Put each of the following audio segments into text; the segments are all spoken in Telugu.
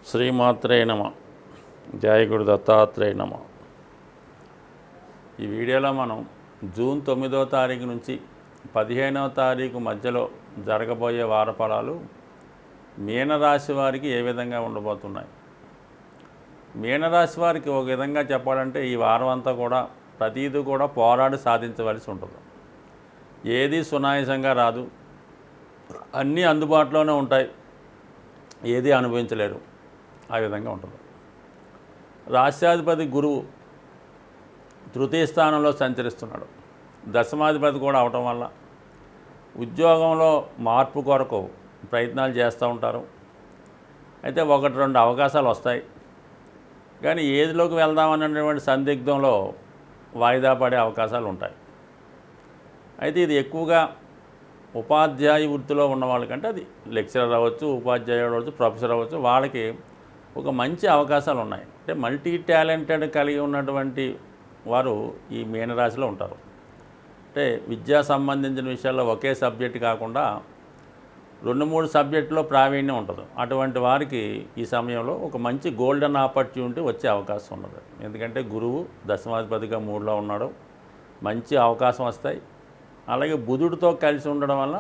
శ్రీమాత్రే నమ. జయ గురు దత్తాత్రేయ నమ. ఈ వీడియోలో మనం జూన్ 9వ తారీఖు నుంచి 15వ తారీఖు మధ్యలో జరగబోయే వారఫలాలు మీనరాశి వారికి ఏ విధంగా ఉండబోతున్నాయి. మీనరాశి వారికి ఒక విధంగా చెప్పాలంటే ఈ వారం అంతా కూడా ప్రతీది కూడా పోరాడి సాధించవలసి ఉంటుంది. ఏది సునాయాసంగా రాదు, అన్నీ అందుబాటులోనే ఉంటాయి, ఏది అనుభవించలేరు. ఆ విధంగా ఉంటుంది. రాష్ట్రాధిపతి గురువు తృతీయ స్థానంలో సంచరిస్తున్నాడు. దశమాధిపతి కూడా అవటం వల్ల ఉద్యోగంలో మార్పు కొరకు ప్రయత్నాలు చేస్తూ ఉంటారు. అయితే ఒకటి రెండు అవకాశాలు వస్తాయి, కానీ ఏదిలోకి వెళ్దామన్నటువంటి సందిగ్ధంలో వాయిదా పడే అవకాశాలు ఉంటాయి. అయితే ఇది ఎక్కువగా ఉపాధ్యాయ వృత్తిలో ఉన్న వాళ్ళకంటే, అది లెక్చరర్ అవ్వచ్చు, ఉపాధ్యాయుడు అవ్వచ్చు, ప్రొఫెసర్ అవ్వచ్చు, వాళ్ళకి ఒక మంచి అవకాశాలు ఉన్నాయి. అంటే మల్టీ టాలెంటెడ్ కలిగి ఉన్నటువంటి వారు ఈ మీనరాశిలో ఉంటారు. అంటే విద్యా సంబంధించిన విషయాల్లో ఒకే సబ్జెక్ట్ కాకుండా 2-3 సబ్జెక్టులో ప్రావీణ్యం ఉంటుంది. అటువంటి వారికి ఈ సమయంలో ఒక మంచి గోల్డెన్ ఆపర్చునిటీ వచ్చే అవకాశం ఉన్నది. ఎందుకంటే గురువు దశమాధిపతిగా 3లో ఉన్నాడు, మంచి అవకాశం వస్తాయి. అలాగే బుధుడితో కలిసి ఉండడం వల్ల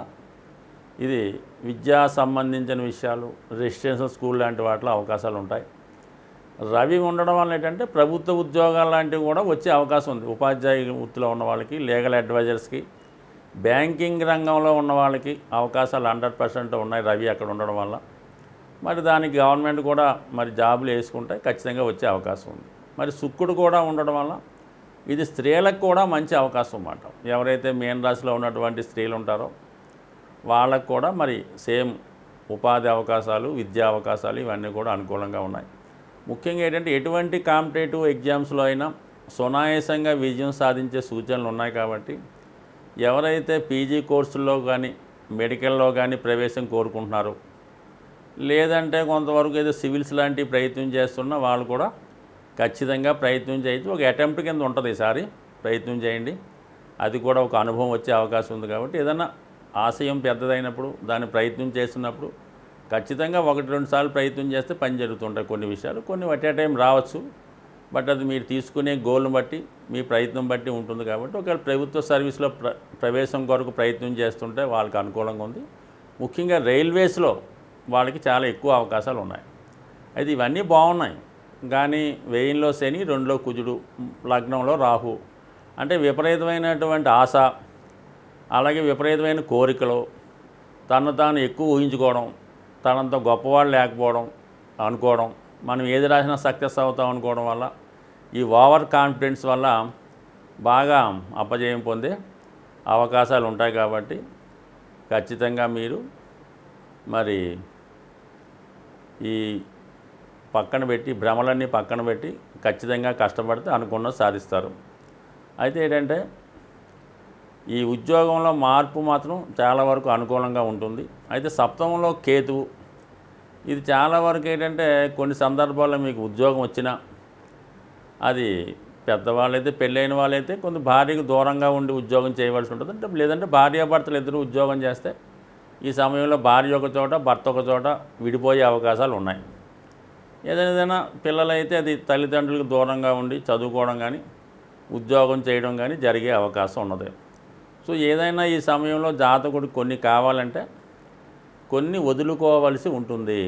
ఇది విద్యా సంబంధించిన విషయాలు, రెసిడెన్షియల్ స్కూల్ లాంటి వాటిలో అవకాశాలు ఉంటాయి. రవి ఉండడం వల్ల ఏంటంటే ప్రభుత్వ ఉద్యోగాలు లాంటివి కూడా వచ్చే అవకాశం ఉంది. ఉపాధ్యాయ వృత్తిలో ఉన్న వాళ్ళకి, లీగల్ అడ్వైజర్స్కి, బ్యాంకింగ్ రంగంలో ఉన్న వాళ్ళకి అవకాశాలు 100% ఉన్నాయి రవి అక్కడ ఉండడం వల్ల. మరి దానికి గవర్నమెంట్ కూడా మరి జాబులు వేసుకుంటే ఖచ్చితంగా వచ్చే అవకాశం ఉంది. మరి శుక్రుడు కూడా ఉండడం వల్ల ఇది స్త్రీలకు కూడా మంచి అవకాశం అన్నమాట. ఎవరైతే మీన రాశిలో ఉన్నటువంటి స్త్రీలు ఉంటారో వాళ్ళకు కూడా మరి సేమ్ ఉపాధి అవకాశాలు, విద్యా అవకాశాలు ఇవన్నీ కూడా అనుకూలంగా ఉన్నాయి. ముఖ్యంగా ఏంటంటే ఎటువంటి కాంపిటేటివ్ ఎగ్జామ్స్లో అయినా సునాయాసంగా విజయం సాధించే సూచనలు ఉన్నాయి. కాబట్టి ఎవరైతే పీజీ కోర్సుల్లో కానీ మెడికల్లో కానీ ప్రవేశం కోరుకుంటున్నారో, లేదంటే కొంతవరకు ఏదో సివిల్స్ లాంటి ప్రయత్నం చేస్తున్నా వాళ్ళు కూడా ఖచ్చితంగా ప్రయత్నం చేయొచ్చు. ఒక అటెంప్ట్ కింద ఉంటుంది, ఈసారి ప్రయత్నం చేయండి. అది కూడా ఒక అనుభవం వచ్చే అవకాశం ఉంది. కాబట్టి ఏదైనా ఆశయం పెద్దదైనప్పుడు దాన్ని ప్రయత్నం చేస్తున్నప్పుడు ఖచ్చితంగా 1-2 సార్లు ప్రయత్నం చేస్తే పని జరుగుతుంటాయి. కొన్ని విషయాలు కొన్ని అట్ ఏ టైం రావచ్చు, బట్ అది మీరు తీసుకునే గోల్ని బట్టి, మీ ప్రయత్నం బట్టి ఉంటుంది. కాబట్టి ఒకవేళ ప్రభుత్వ సర్వీస్లో ప్రవేశం కొరకు ప్రయత్నం చేస్తుంటే వాళ్ళకి అనుకూలంగా ఉంది. ముఖ్యంగా రైల్వేస్లో వాళ్ళకి చాలా ఎక్కువ అవకాశాలు ఉన్నాయి. అయితే ఇవన్నీ బాగున్నాయి, కానీ వ్యయంలో శని, 2లో కుజుడు, లగ్నంలో రాహు, అంటే విపరీతమైనటువంటి ఆశ, అలాగే విపరీతమైన కోరికలు, తను తాను ఎక్కువ ఊహించుకోవడం, తనంత గొప్పవాళ్ళు లేకపోవడం అనుకోవడం, మనం ఏది రాసినా సక్సెస్ అవుతాం అనుకోవడం వల్ల, ఈ ఓవర్ కాన్ఫిడెన్స్ వల్ల బాగా అపజయం పొందే అవకాశాలు ఉంటాయి. కాబట్టి ఖచ్చితంగా మీరు మరి ఈ పక్కన పెట్టి, భ్రమలన్నీ పక్కన పెట్టి ఖచ్చితంగా కష్టపడితే అనుకున్నది సాధిస్తారు. అయితే ఏంటంటే ఈ ఉద్యోగంలో మార్పు మాత్రం చాలా వరకు అనుకూలంగా ఉంటుంది. అయితే సప్తమంలో కేతువు, ఇది చాలా వరకు ఏంటంటే కొన్ని సందర్భాల్లో మీకు ఉద్యోగం వచ్చినా అది పెద్దవాళ్ళైతే, పెళ్ళైన వాళ్ళైతే కొంత భార్యకు దూరంగా ఉండి ఉద్యోగం చేయవలసి ఉంటుంది. అంటే లేదంటే భార్యాభర్తలు ఇద్దరు ఉద్యోగం చేస్తే ఈ సమయంలో భార్య ఒక చోట, భర్త ఒక చోట విడిపోయే అవకాశాలు ఉన్నాయి. ఏదైనా పిల్లలైతే అది తల్లిదండ్రులకు దూరంగా ఉండి చదువుకోవడం కానీ, ఉద్యోగం చేయడం కానీ జరిగే అవకాశం ఉన్నది. సో ఏదైనా ఈ సమయంలో జాతకుడికి కొన్ని కావాలంటే కొన్ని వదులుకోవాల్సి ఉంటుంది.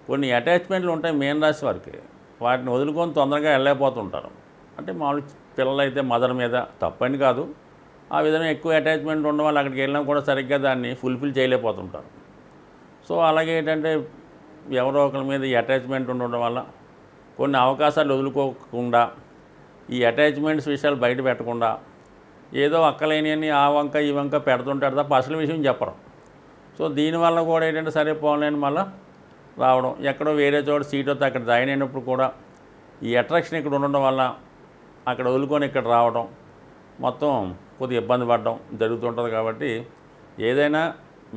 కొన్ని అటాచ్మెంట్లు ఉంటాయి మీనరాశి వారికి, వాటిని వదులుకొని తొందరగా వెళ్ళలేకపోతుంటారు. అంటే మామూలు పిల్లలైతే మదర్ మీద, తప్పని కాదు, ఆ విధంగా ఎక్కువ అటాచ్మెంట్ ఉండడం వల్ల అక్కడికి వెళ్ళినా కూడా సరిగ్గా దాన్ని ఫుల్ఫిల్ చేయలేకపోతుంటారు. సో అలాగే ఏంటంటే ఎవరో ఒకరి మీద ఈ అటాచ్మెంట్ ఉండడం వల్ల కొన్ని అవకాశాలు వదులుకోకుండా, ఈ అటాచ్మెంట్స్ విషయాలు బయట పెట్టకుండా ఏదో అక్కలేని ఆ వంక ఈ వంక పెడుతుంటారు తప్ప అసలు విషయం చెప్పరు. సో దీనివల్ల కూడా ఏంటంటే సరే పోలేని మళ్ళీ రావడం, ఎక్కడో వేరే చోట సీట్ వస్తే అక్కడ జాయిన్ అయినప్పుడు కూడా ఈ అట్రాక్షన్ ఇక్కడ ఉండడం వల్ల అక్కడ వదులుకొని ఇక్కడ రావడం, మొత్తం కొద్దిగా ఇబ్బంది పడడం జరుగుతుంటుంది. కాబట్టి ఏదైనా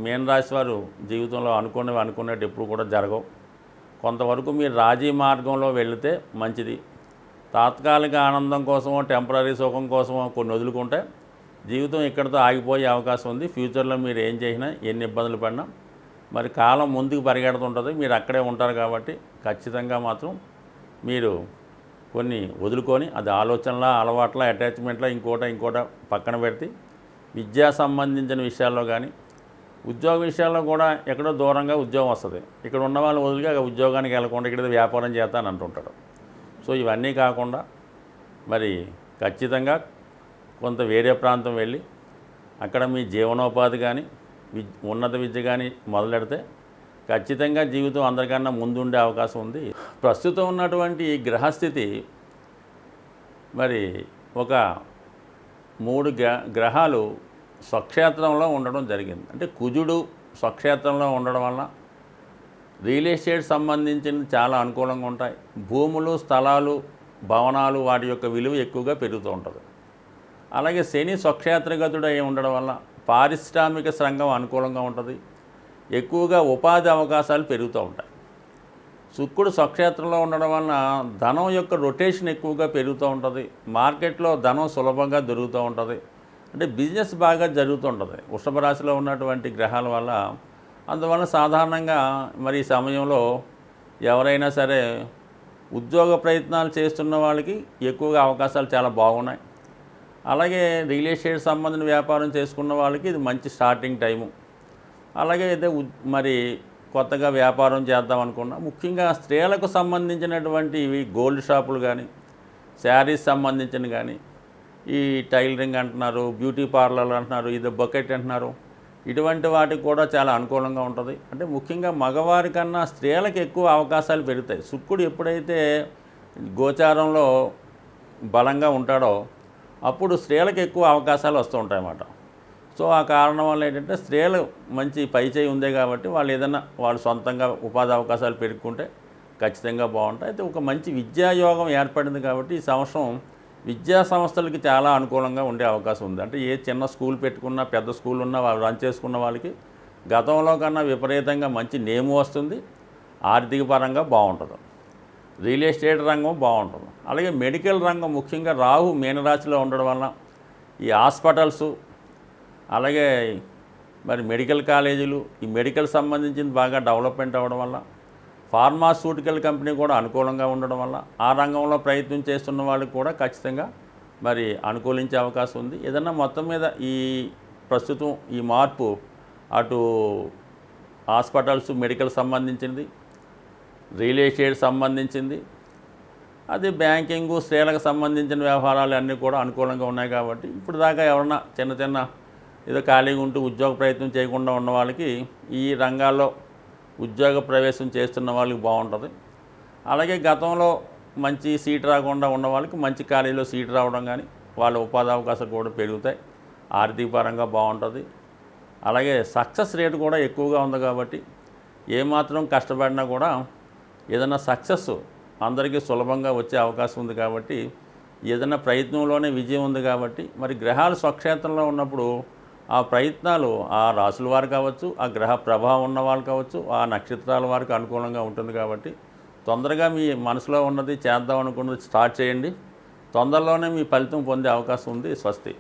మీనరాశి వారు జీవితంలో అనుకున్నట్టు ఎప్పుడు కూడా జరగవు. కొంతవరకు మీరు రాజీ మార్గంలో వెళితే మంచిది. తాత్కాలిక ఆనందం కోసమో, టెంపరీ సుఖం కోసమో కొన్ని వదులుకుంటే జీవితం ఇక్కడితో ఆగిపోయే అవకాశం ఉంది. ఫ్యూచర్లో మీరు ఏం చేసినా, ఎన్ని ఇబ్బందులు పడినా మరి కాలం ముందుకు పరిగెడుతుంటుంది, మీరు అక్కడే ఉంటారు కాబట్టి ఖచ్చితంగా మాత్రం మీరు కొన్ని వదులుకొని అది ఆలోచనల అలవాట్ల అటాచ్మెంట్ల ఇంకోట పక్కన పెడితే విద్యా సంబంధించిన విషయాల్లో కానీ ఉద్యోగ విషయాల్లో కూడా ఎక్కడో దూరంగా ఉద్యోగం వస్తుంది, ఇక్కడ ఉన్న వాళ్ళు వదిలిగా ఉద్యోగానికి వెళ్ళకుండా ఇక్కడ వ్యాపారం చేస్తాను అంటుంటాడు. సో ఇవన్నీ కాకుండా మరి ఖచ్చితంగా కొంత వేరే ప్రాంతం వెళ్ళి అక్కడ మీ జీవనోపాధి కానీ ఉన్నత విద్య కానీ మొదలెడితే ఖచ్చితంగా జీవితం అందరికన్నా ముందుండే అవకాశం ఉంది. ప్రస్తుతం ఉన్నటువంటి ఈ గ్రహస్థితి మరి ఒక 3 గ్రహాలు స్వక్షేత్రంలో ఉండడం జరిగింది. అంటే కుజుడు స్వక్షేత్రంలో ఉండడం వల్ల రియల్ ఎస్టేట్ సంబంధించిన చాలా అనుకూలంగా ఉంటాయి. భూములు, స్థలాలు, భవనాలు వాటి యొక్క విలువ ఎక్కువగా పెరుగుతూ ఉంటుంది. అలాగే శని స్వక్షేత్రగతుడు అయి ఉండడం వల్ల పారిశ్రామిక రంగం అనుకూలంగా ఉంటుంది, ఎక్కువగా ఉపాధి అవకాశాలు పెరుగుతూ ఉంటాయి. శుక్రుడు స్వక్షేత్రంలో ఉండడం వలన ధనం యొక్క రొటేషన్ ఎక్కువగా పెరుగుతూ ఉంటుంది, మార్కెట్లో ధనం సులభంగా దొరుకుతూ ఉంటుంది, అంటే బిజినెస్ బాగా జరుగుతూ ఉంటుంది వృషభ రాశిలో ఉన్నటువంటి గ్రహాల వల్ల. అందువల్ల సాధారణంగా మరి ఈ సమయంలో ఎవరైనా సరే ఉద్యోగ ప్రయత్నాలు చేస్తున్న వాళ్ళకి ఎక్కువగా అవకాశాలు చాలా బాగున్నాయి. అలాగే రియల్ ఎస్టేట్ సంబంధించిన వ్యాపారం చేసుకున్న వాళ్ళకి ఇది మంచి స్టార్టింగ్ టైము. అలాగే అయితే మరి కొత్తగా వ్యాపారం చేద్దాం అనుకున్నా ముఖ్యంగా స్త్రీలకు సంబంధించినటువంటి ఇవి గోల్డ్ షాపులు కానీ, శారీస్ సంబంధించిన కానీ, ఈ టైలరింగ్ అంటున్నారు, బ్యూటీ పార్లర్లు అంటున్నారు, ఇది బకెట్ అంటున్నారు, ఇటువంటి వాటికి కూడా చాలా అనుకూలంగా ఉంటుంది. అంటే ముఖ్యంగా మగవారి కన్నా స్త్రీలకు ఎక్కువ అవకాశాలు పెరుగుతాయి. శుక్రుడు ఎప్పుడైతే గోచారంలో బలంగా ఉంటాడో అప్పుడు స్త్రీలకు ఎక్కువ అవకాశాలు వస్తూ ఉంటాయన్నమాట. సో ఆ కారణం వల్ల ఏంటంటే స్త్రీలు మంచి పైచేయి ఉంది కాబట్టి వాళ్ళు ఏదైనా వాళ్ళు సొంతంగా ఉపాధి అవకాశాలు పెరుగుకుంటే ఖచ్చితంగా బాగుంటాయి. అయితే ఒక మంచి విద్యాయోగం ఏర్పడింది కాబట్టి ఈ సంవత్సరం విద్యా సంస్థలకి చాలా అనుకూలంగా ఉండే అవకాశం ఉంది. అంటే ఏ చిన్న స్కూల్ పెట్టుకున్నా, పెద్ద స్కూల్ ఉన్నా, వాళ్ళు రన్ చేసుకున్న వాళ్ళకి గతంలో కన్నా విపరీతంగా మంచి నేమ్ వస్తుంది, ఆర్థిక పరంగా బాగుంటుంది, రియల్ ఎస్టేట్ రంగం బాగుంటుంది. అలాగే మెడికల్ రంగం ముఖ్యంగా రాహు మీనరాశిలో ఉండడం వల్ల ఈ హాస్పిటల్స్, అలాగే మరి మెడికల్ కాలేజీలు, ఈ మెడికల్ సంబంధించింది బాగా డెవలప్మెంట్ అవ్వడం వల్ల ఫార్మాస్యూటికల్ కంపెనీ కూడా అనుకూలంగా ఉండడం వల్ల ఆ రంగంలో ప్రయత్నం చేస్తున్న వాళ్ళకి కూడా ఖచ్చితంగా మరి అనుకూలించే అవకాశం ఉంది. ఏదన్నా మొత్తం మీద ఈ ప్రస్తుతం ఈ మార్పు అటు హాస్పిటల్స్, మెడికల్ సంబంధించింది, రియల్ ఎస్టేట్ సంబంధించింది, అది బ్యాంకింగు, స్త్రీలకు సంబంధించిన వ్యవహారాలు అన్నీ కూడా అనుకూలంగా ఉన్నాయి. కాబట్టి ఇప్పుడు దాకా ఎవరన్నా చిన్న ఏదో ఖాళీగా ఉంటూ ఉద్యోగ ప్రయత్నం చేయకుండా ఉన్న వాళ్ళకి ఈ రంగాల్లో ఉద్యోగ ప్రవేశం చేస్తున్న వాళ్ళకి బాగుంటుంది. అలాగే గతంలో మంచి సీట్ రాకుండా ఉన్న వాళ్ళకి మంచి ఖాళీలో సీట్ రావడం కానీ వాళ్ళ ఉపాధి అవకాశాలు కూడా పెరుగుతాయి, ఆర్థిక పరంగా బాగుంటుంది. అలాగే సక్సెస్ రేటు కూడా ఎక్కువగా ఉంది కాబట్టి ఏమాత్రం కష్టపడినా కూడా ఏదైనా సక్సెస్ అందరికీ సులభంగా వచ్చే అవకాశం ఉంది. కాబట్టి ఏదైనా ప్రయత్నంలోనే విజయం ఉంది. కాబట్టి మరి గ్రహాలు స్వక్షేత్రంలో ఉన్నప్పుడు ఆ ప్రయత్నాలు ఆ రాశుల వారు కావచ్చు, ఆ గ్రహ ప్రభావం ఉన్న వాళ్ళు కావచ్చు, ఆ నక్షత్రాల వారికి అనుకూలంగా ఉంటుంది. కాబట్టి తొందరగా మీ మనసులో ఉన్నది చేద్దాం అనుకున్నది స్టార్ట్ చేయండి, తొందరలోనే మీ ఫలితం పొందే అవకాశం ఉంది. స్వస్తి.